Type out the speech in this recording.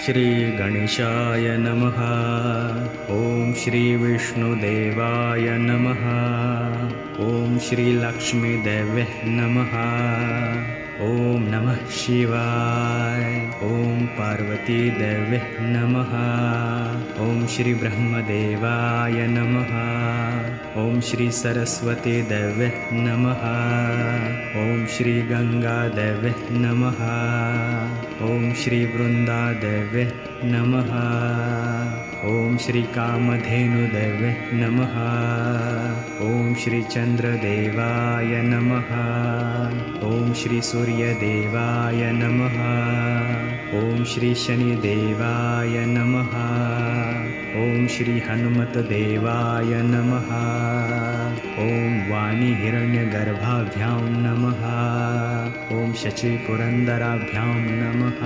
श्रीगणेशाय नमः। ॐ श्रीविष्णुदेवाय नमः। ॐ श्रीलक्ष्मीदेव्यै नमः। ॐ नमः शिवाय। ॐ पार्वतीदेव्यै नमः। ॐ श्रीब्रह्मदेवाय नमः। ॐ श्रीसरस्वतीदेव्यै नमः। ॐ श्रीगङ्गादेव्यै नमः। ॐ श्रीवृन्दादेव्यै नमः। ॐ श्रीकामधेनुदेव्यै नमः। ॐ श्रीचन्द्रदेवाय नमः। ॐ श्रीसूर्यदेवाय नमः। ॐ श्रीशनिदेवाय नमः। ॐ श्रीहनुमतदेवाय नमः। ॐ वाणीहिरण्यगर्भाभ्यां नमः। ॐ शचीपुरन्दराभ्यां नमः।